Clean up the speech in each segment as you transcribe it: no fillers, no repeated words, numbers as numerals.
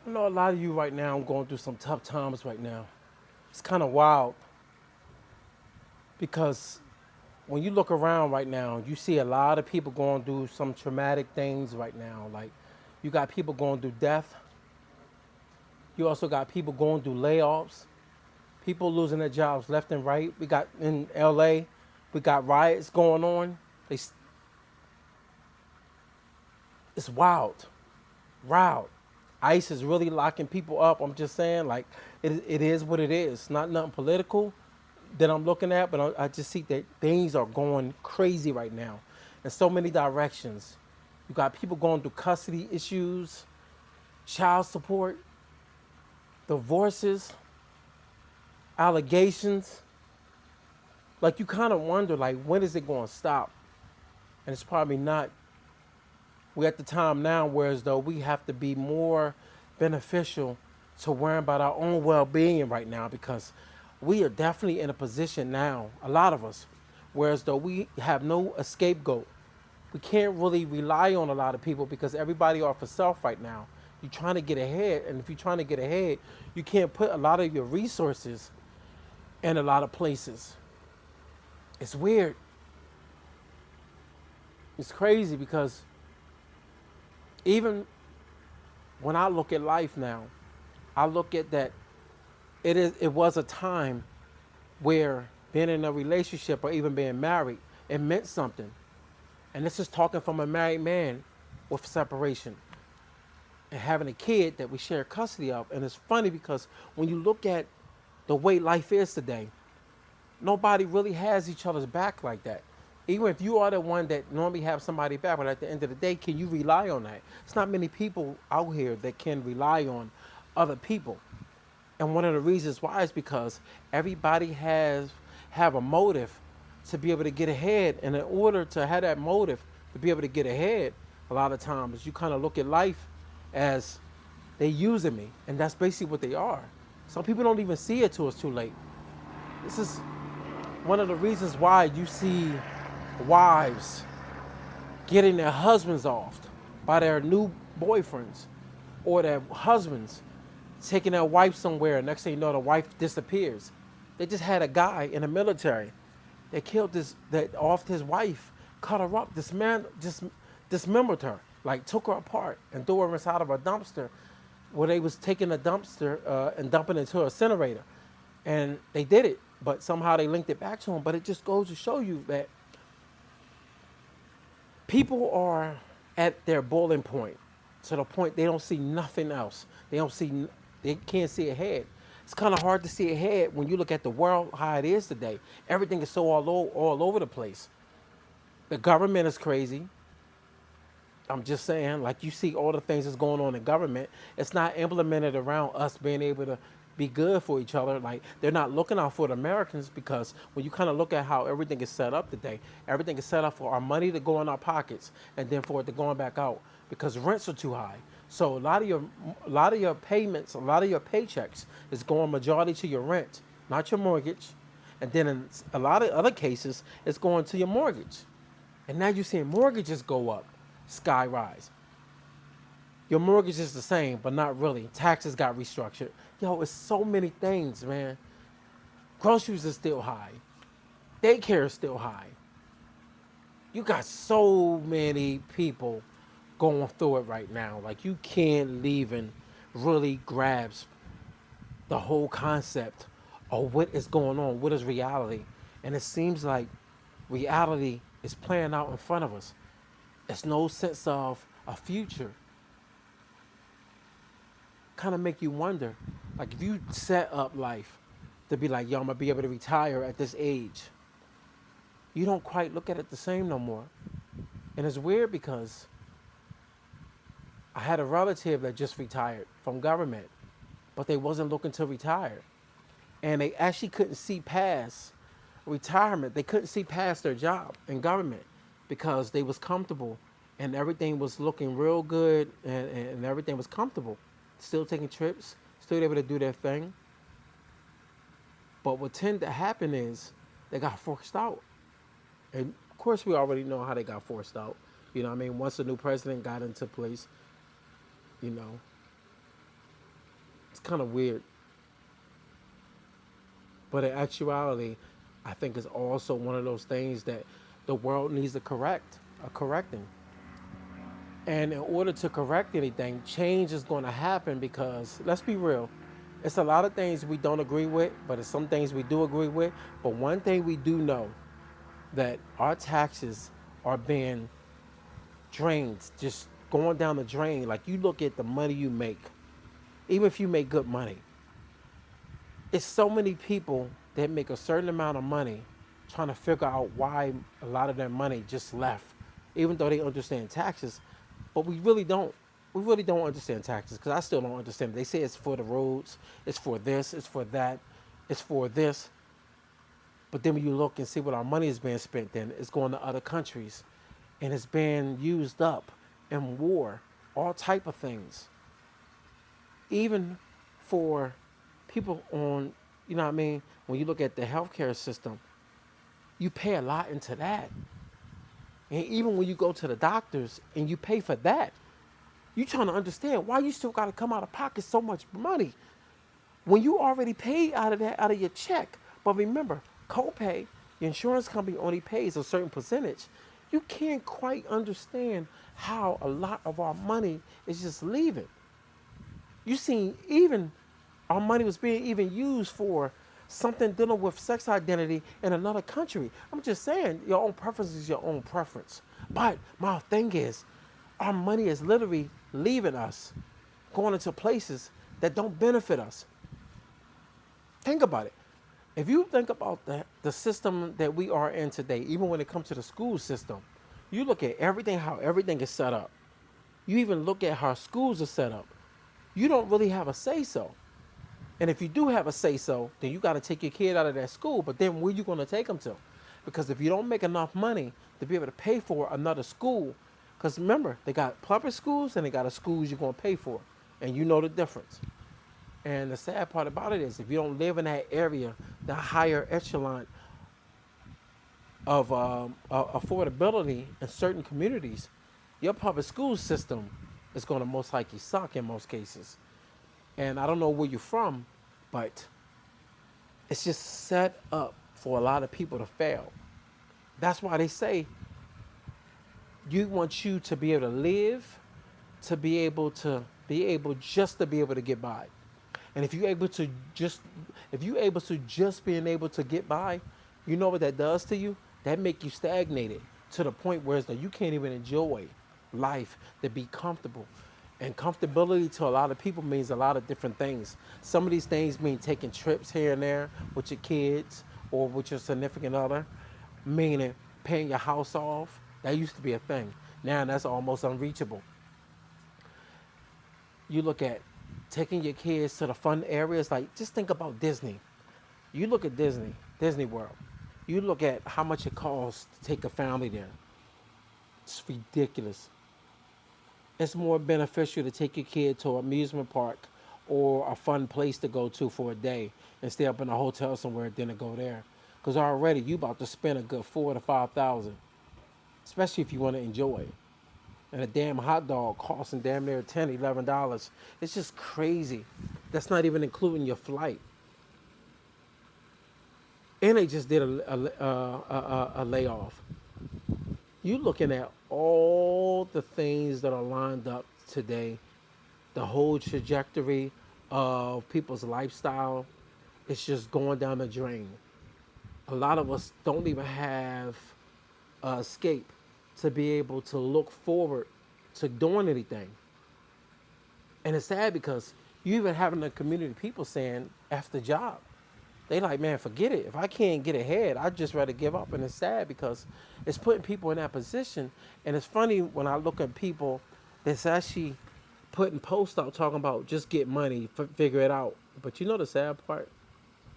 I know a lot of you right now going through some tough times right now. It's kind of wild because when you look around right now, you see a lot of people going through some traumatic things right now. Like you got people going through death. You also got people going through layoffs, people losing their jobs left and right. We got in LA, we got riots going on. They, it's wild, wild. ICE is really locking people up. I'm just saying, like, it is what it is. Not nothing political that I'm looking at, but I just see that things are going crazy right now in so many directions. You got people going through custody issues, child support, divorces, allegations. Like, you kind of wonder, like, when is it going to stop? And it's probably not. We're at the time now where as though we have to be more beneficial to worrying about our own well-being right now, because we are definitely in a position now, a lot of us, whereas though we have no scapegoat. We can't really rely on a lot of people because everybody are for self right now. You're trying to get ahead, and if you're trying to get ahead, you can't put a lot of your resources in a lot of places. It's weird. It's crazy because even when I look at life now, I look at that it was a time where being in a relationship or even being married, it meant something. And this is talking from a married man with separation and having a kid that we share custody of. And it's funny because when you look at the way life is today, nobody really has each other's back like that. Even if you are the one that normally have somebody back, but at the end of the day, can you rely on that? It's not many people out here that can rely on other people. And one of the reasons why is because everybody has have a motive to be able to get ahead. And in order to have that motive to be able to get ahead, a lot of times you kind of look at life as they using me. And that's basically what they are. Some people don't even see it till it's too late. This is one of the reasons why you see wives getting their husbands off by their new boyfriends or their husbands taking their wife somewhere. Next thing you know, the wife disappears. They just had a guy in the military that killed that off his wife, cut her up, just dismembered her, like took her apart and threw her inside of a dumpster where they was taking a dumpster and dumping it into an incinerator. And they did it, but somehow they linked it back to him. But it just goes to show you that people are at their boiling point to the point they don't see nothing else. They can't see ahead. It's kind of hard to see ahead when you look at the world how it is today. Everything is so all over the place. The government is crazy. I'm just saying, like you see all the things that's going on in government, it's not implemented around us being able to be good for each other. Like they're not looking out for the Americans because when you kind of look at how everything is set up today, everything is set up for our money to go in our pockets and then for it to going back out because rents are too high. So a lot of your payments, a lot of your paychecks is going majority to your rent, not your mortgage. And then in a lot of other cases, it's going to your mortgage. And now you're seeing mortgages go up, sky rise. Your mortgage is the same, but not really. Taxes got restructured. Yo, it's so many things, man. Groceries are still high. Daycare is still high. You got so many people going through it right now. Like you can't even really grasp the whole concept of what is going on, what is reality. And it seems like reality is playing out in front of us. It's no sense of a future. Kind of make you wonder, like if you set up life to be like, yo, I'm gonna be able to retire at this age, you don't quite look at it the same no more. And it's weird because I had a relative that just retired from government, but they wasn't looking to retire. And they actually couldn't see past retirement. They couldn't see past their job in government because they was comfortable and everything was looking real good and everything was comfortable. Still taking trips, still able to do their thing. But what tended to happen is they got forced out. And of course we already know how they got forced out. You know what I mean? Once the new president got into place, you know, kind of weird, but in actuality, I think it's also one of those things that the world needs to correct, a correcting. And in order to correct anything, change is going to happen because let's be real, it's a lot of things we don't agree with, but it's some things we do agree with. But one thing we do know that our taxes are being drained, just going down the drain. Like you look at the money you make, even if you make good money, it's so many people that make a certain amount of money trying to figure out why a lot of their money just left, even though they understand taxes. But we really don't. We really don't understand taxes because I still don't understand. They say it's for the roads, it's for this, it's for that, it's for this. But then when you look and see what our money is being spent in, it's going to other countries and it's being used up in war, all type of things. Even for people on, you know what I mean, when you look at the healthcare system, you pay a lot into that. And even when you go to the doctors and you pay for that, you trying to understand why you still got to come out of pocket so much money when you already paid out of that out of your check. But remember, copay, your insurance company only pays a certain percentage. You can't quite understand how a lot of our money is just leaving. You see, even our money was being even used for something dealing with sex identity in another country. I'm just saying, your own preference is your own preference. But my thing is, our money is literally leaving us, going into places that don't benefit us. Think about it. If you think about the system that we are in today, even when it comes to the school system, you look at everything, how everything is set up. You even look at how schools are set up. You don't really have a say so. And if you do have a say so, then you got to take your kid out of that school. But then where you going to take them to? Because if you don't make enough money to be able to pay for another school, because remember, they got public schools and they got the schools you're going to pay for. And you know the difference. And the sad part about it is if you don't live in that area, the higher echelon of affordability in certain communities, your public school system is going to most likely suck in most cases. And I don't know where you're from, but it's just set up for a lot of people to fail. That's why they say you want you to be able to live, to be able just to be able to get by. And if you able to just being able to get by, you know what that does to you? That make you stagnated to the point where it's that you can't even enjoy life, to be comfortable. And comfortability to a lot of people means a lot of different things. Some of these things mean taking trips here and there with your kids or with your significant other, meaning paying your house off. That used to be a thing. Now that's almost unreachable. You look at taking your kids to the fun areas, like just think about Disney. You look at Disney World. You look at how much it costs to take a family there. It's ridiculous. It's more beneficial to take your kid to an amusement park or a fun place to go to for a day and stay up in a hotel somewhere than to go there. Because already you about to spend a good 4 to 5 thousand, especially if you want to enjoy it. And a damn hot dog costing damn near $10, $11. It's just crazy. That's not even including your flight. And they just did a layoff. You looking at all the things that are lined up today, the whole trajectory of people's lifestyle, it's just going down the drain. A lot of us don't even have escape to be able to look forward to doing anything. And it's sad because you even having a community of people saying F the job. They like, man, forget it. If I can't get ahead, I'd just rather give up. And it's sad because it's putting people in that position. And it's funny when I look at people that's actually putting posts out talking about just get money, figure it out. But you know the sad part?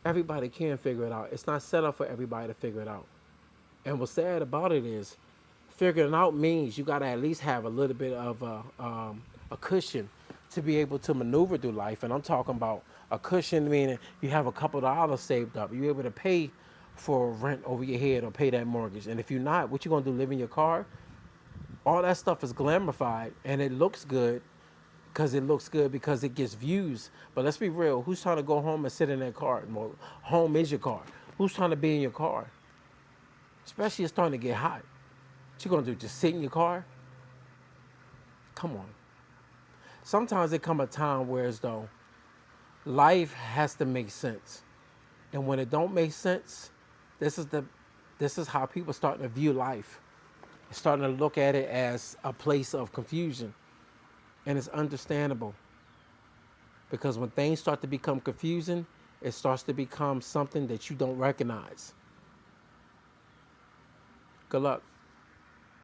Everybody can figure it out. It's not set up for everybody to figure it out. And what's sad about it is figuring it out means you got to at least have a little bit of a cushion to be able to maneuver through life. And I'm talking about a cushion, meaning you have a couple of dollars saved up. You're able to pay for rent over your head or pay that mortgage. And if you're not, what you going to do, live in your car? All that stuff is glamorified and it looks good, because it looks good, because it gets views. But let's be real. Who's trying to go home and sit in their car? Well, home is your car. Who's trying to be in your car? Especially it's starting to get hot. What you gonna do? Just sit in your car? Come on. Sometimes there come a time where as though life has to make sense. And when it don't make sense, this is how people starting to view life. They're starting to look at it as a place of confusion. And it's understandable. Because when things start to become confusing, it starts to become something that you don't recognize. Good luck.